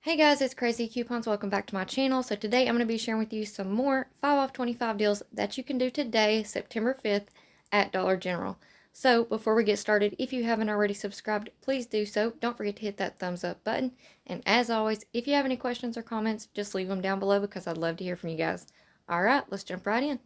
Hey guys, it's Craz-E Coupons. Welcome back to my channel. So today I'm going to be sharing with you some more 5 off 25 deals that you can do today, September 5th at Dollar General. So before we get started, if you haven't already subscribed, please do so. Don't forget to hit that thumbs up button. And as always, if you have any questions or comments, just leave them down below because I'd love to hear from you guys. Alright, let's jump right in.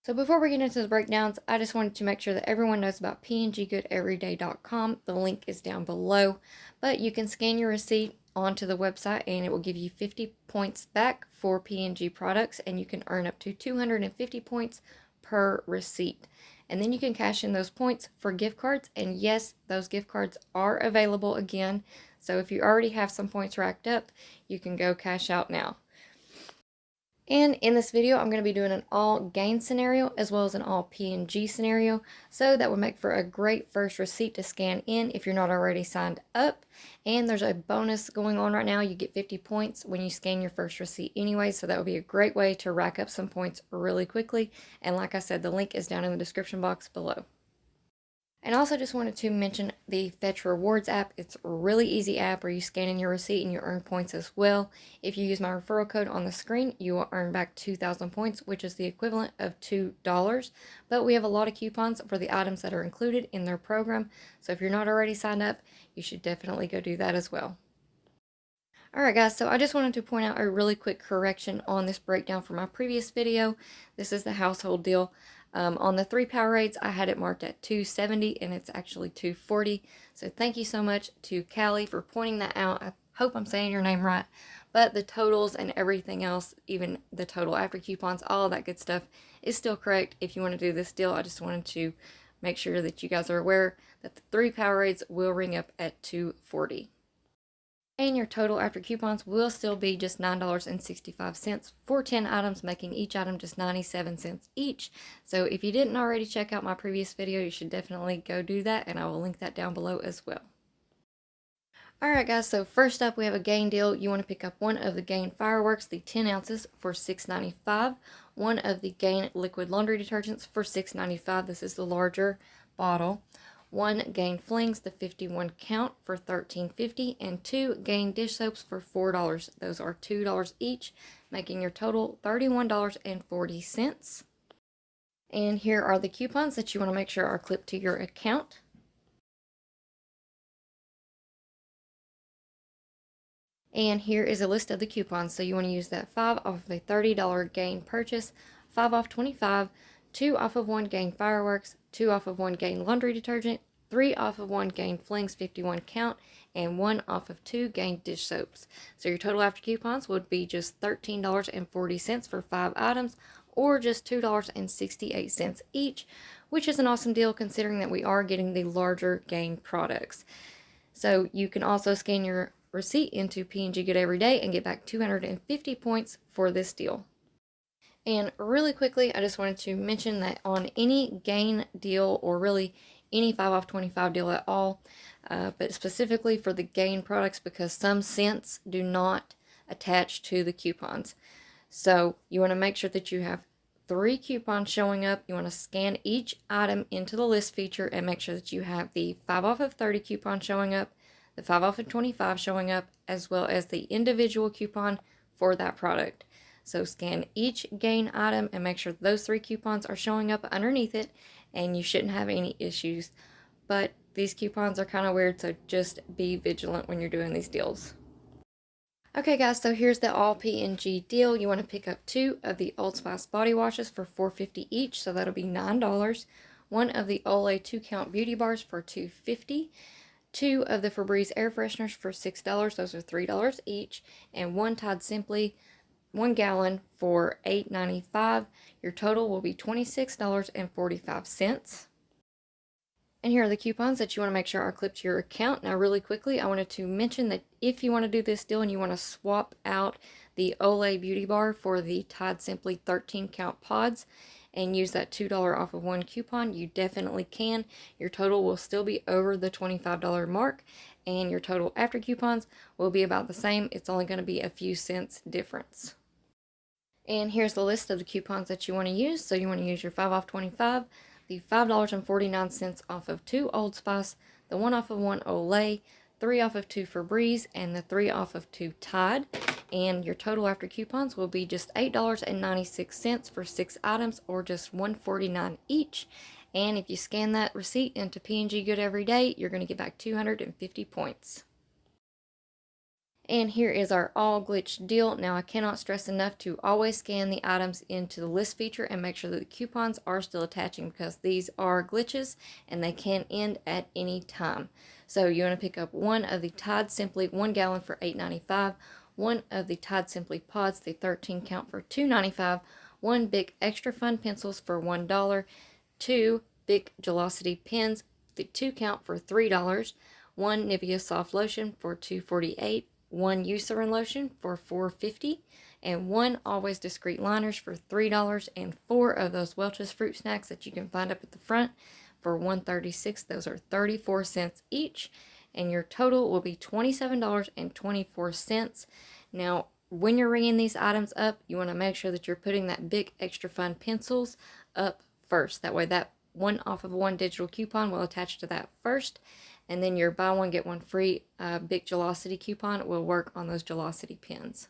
So before we get into the breakdowns, I just wanted to make sure that everyone knows about pngoodeveryday.com. The link is down below, but you can scan your receipt onto the website and it will give you 50 points back for P&G products, and you can earn up to 250 points per receipt. And then you can cash in those points for gift cards, and yes, those gift cards are available again. So if you already have some points racked up, you can go cash out now. And in this video, I'm going to be doing an all gain scenario as well as an all P&G scenario. So that would make for a great first receipt to scan in if you're not already signed up. And there's a bonus going on right now. You get 50 points when you scan your first receipt anyway. So that would be a great way to rack up some points really quickly. And like I said, the link is down in the description box below. And also just wanted to mention the Fetch Rewards app. It's a really easy app where you scan in your receipt and you earn points as well. If you use my referral code on the screen, you will earn back 2,000 points, which is the equivalent of $2. But we have a lot of coupons for the items that are included in their program. So if you're not already signed up, you should definitely go do that as well. Alright guys, so I just wanted to point out a really quick correction on this breakdown from my previous video. This is the household deal. On the 3 Powerades, I had it marked at $2.70 and it's actually $2.40. So thank you so much to Callie for pointing that out. I hope I'm saying your name right. But the totals and everything else, even the total after coupons, all that good stuff is still correct. If you want to do this deal, I just wanted to make sure that you guys are aware that the 3 Powerades will ring up at $2.40. And your total after coupons will still be just $9.65 for 10 items, making each item just 97 cents each. So if you didn't already check out my previous video, you should definitely go do that, and I will link that down below as well. Alright guys, so first up we have a Gain deal. You want to pick up one of the Gain fireworks, the 10 ounces for $6.95. One of the Gain liquid laundry detergents for $6.95. This is the larger bottle. 1 Gain Flings, the 51 count for $13.50, and 2 Gain dish soaps for $4. Those are $2 each, making your total $31.40. And here are the coupons that you want to make sure are clipped to your account. And here is a list of the coupons. So you want to use that 5 off of a $30 Gain purchase, 5 off 25, 2 off of 1 Gain fireworks, 2 off of 1 Gain laundry detergent, 3 off of 1 Gain Flings 51 count, and 1 off of 2 Gain dish soaps. So your total after coupons would be just $13.40 for 5 items, or just $2.68 each, which is an awesome deal considering that we are getting the larger Gain products. So you can also scan your receipt into P&G Good Every Day and get back 250 points for this deal. And really quickly, I just wanted to mention that on any Gain deal, or really any 5 off 25 deal at all, but specifically for the Gain products, because some cents do not attach to the coupons. So you want to make sure that you have 3 coupons showing up. You want to scan each item into the list feature and make sure that you have the 5 off of 30 coupon showing up, the 5 off of 25 showing up, as well as the individual coupon for that product. So scan each Gain item and make sure those 3 coupons are showing up underneath it, and you shouldn't have any issues. But these coupons are kind of weird, so just be vigilant when you're doing these deals. Okay guys, so here's the all P&G deal. You want to pick up 2 of the Old Spice body washes for $4.50 each, so that'll be $9. 1 of the Olay 2-count beauty bars for $2.50. 2 of the Febreze air fresheners for $6, those are $3 each, and 1 Tide Simply 1 gallon for $8.95. Your total will be $26.45. And here are the coupons that you want to make sure are clipped to your account. Now really quickly, I wanted to mention that if you want to do this deal and you want to swap out the Olay Beauty Bar for the Tide Simply 13 count pods and use that $2 off of 1 coupon, you definitely can. Your total will still be over the $25 mark, and your total after coupons will be about the same. It's only going to be a few cents difference. And here's the list of the coupons that you want to use. So you want to use your 5 off 25, the $5.49 off of 2 Old Spice, the 1 off of 1 Olay, 3 off of 2 Febreze, and the 3 off of 2 Tide. And your total after coupons will be just $8.96 for 6 items, or just $1.49 each. And if you scan that receipt into P&G Good Every Day, you're going to get back 250 points. And here is our all glitch deal. Now, I cannot stress enough to always scan the items into the list feature and make sure that the coupons are still attaching, because these are glitches and they can end at any time. So you want to pick up one of the Tide Simply 1 gallon for $8.95, one of the Tide Simply Pods, the 13 count, for $2.95, one Bic Extra Fun pencils for $1, 2 Bic Gelocity pens, the 2 count, for $3, one Nivea soft lotion for $2.48, one Eucerin lotion for $4.50, and one Always Discreet liners for $3, and 4 of those Welch's fruit snacks that you can find up at the front for $1.36. Those are 34 cents each, and your total will be $27.24. Now, when you're ringing these items up, you want to make sure that you're putting that Bic Extra Fun pencils up first. That way, that 1 off of 1 digital coupon will attach to that first, and then your buy one get one free Bic Gelocity coupon will work on those Gelocity pens.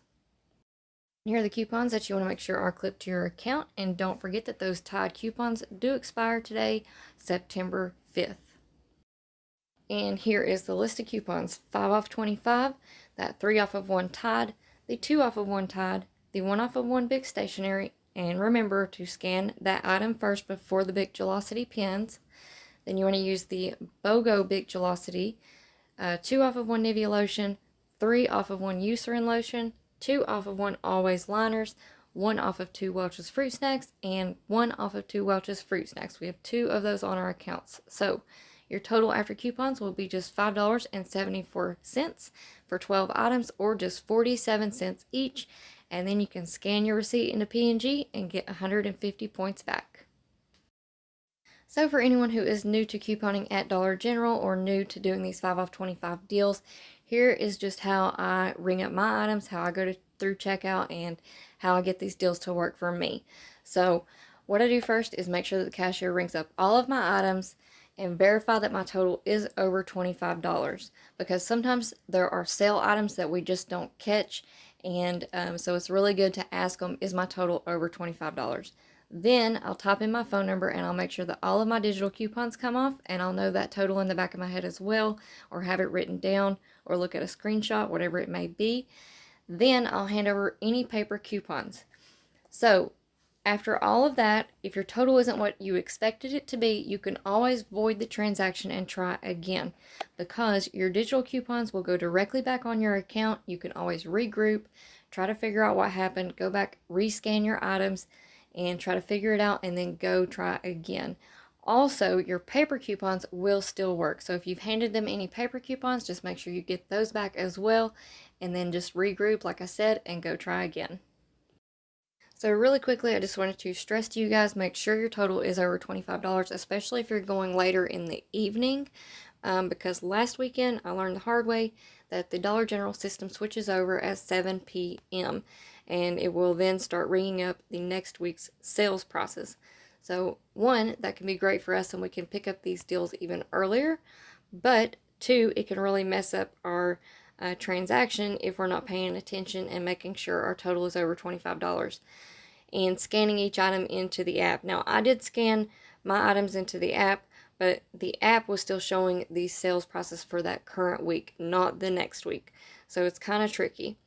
Here are the coupons that you want to make sure are clipped to your account, and don't forget that those Tide coupons do expire today, September 5th. And here is the list of coupons: 5 off 25, that 3 off of 1 Tide, the 2 off of 1 Tide, the 1 off of 1 Bic Stationery, and remember to scan that item first before the Bic Gelocity pens. Then you want to use the BOGO Bic Gelocity, 2 off of 1 Nivea lotion, 3 off of 1 Eucerin lotion, 2 off of 1 Always liners, 1 off of 2 Welch's fruit snacks, and 1 off of 2 Welch's fruit snacks. We have 2 of those on our accounts. So your total after coupons will be just $5.74 for 12 items, or just 47 cents each. And then you can scan your receipt into P&G and get 150 points back. So for anyone who is new to couponing at Dollar General, or new to doing these 5 off 25 deals, here is just how I ring up my items, how I go through checkout, and how I get these deals to work for me. So what I do first is make sure that the cashier rings up all of my items and verify that my total is over $25, because sometimes there are sale items that we just don't catch, and so it's really good to ask them, is my total over $25? Then I'll type in my phone number, and I'll make sure that all of my digital coupons come off, and I'll know that total in the back of my head as well, or have it written down, or look at a screenshot, whatever it may be. Then I'll hand over any paper coupons. So after all of that, if your total isn't what you expected it to be, you can always void the transaction and try again, because your digital coupons will go directly back on your account. You can always regroup, try to figure out what happened, go back, rescan your items, and try to figure it out, and then go try again. Also, your paper coupons will still work. So if you've handed them any paper coupons, just make sure you get those back as well, and then just regroup, like I said, and go try again. So really quickly, I just wanted to stress to you guys, make sure your total is over $25, especially if you're going later in the evening, because last weekend I learned the hard way that the Dollar General system switches over at 7 p.m. and it will then start ringing up the next week's sales prices. So 1, that can be great for us and we can pick up these deals even earlier, but 2, it can really mess up our transaction if we're not paying attention and making sure our total is over $25 and scanning each item into the app. Now, I did scan my items into the app, but the app was still showing the sales prices for that current week, not the next week. So it's kind of tricky.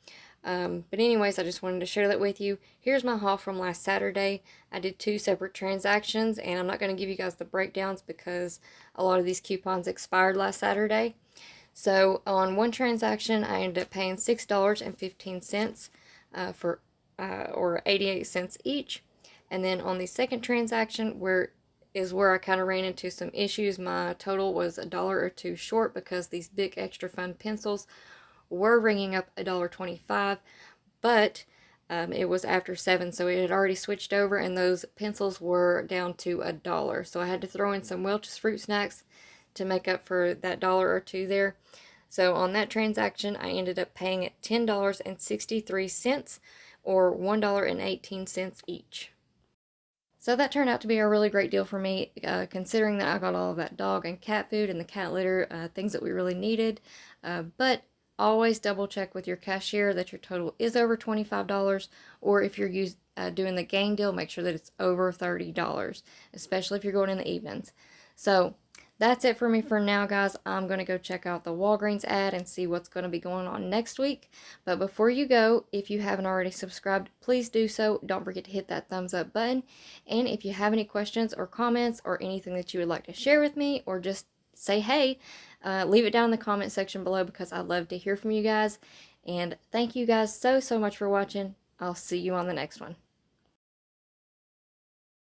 But anyways, I just wanted to share that with you. Here's my haul from last Saturday. I did 2 separate transactions, and I'm not going to give you guys the breakdowns because a lot of these coupons expired last Saturday. So on one transaction, I ended up paying $6.15 or 88 cents each. And then on the second transaction, where I kind of ran into some issues, my total was $1 or $2 short because these Bic Extra Fun pencils were ringing up $1.25, but it was after 7, so it had already switched over, and those pencils were down to $1. So I had to throw in some Welch's fruit snacks to make up for that $1 or $2 there. So on that transaction, I ended up paying at $10.63 or $1.18 each. So that turned out to be a really great deal for me, considering that I got all of that dog and cat food and the cat litter, things that we really needed. But always double check with your cashier that your total is over $25, or if you're doing the gang deal, make sure that it's over $30, especially if you're going in the evenings. So that's it for me for now, guys. I'm going to go check out the Walgreens ad and see what's going to be going on next week. But before you go, if you haven't already subscribed, please do so. Don't forget to hit that thumbs up button. And if you have any questions or comments or anything that you would like to share with me, or just say hey, leave it down in the comment section below, because I love to hear from you guys. And thank you guys so much for watching. I'll see you on the next one.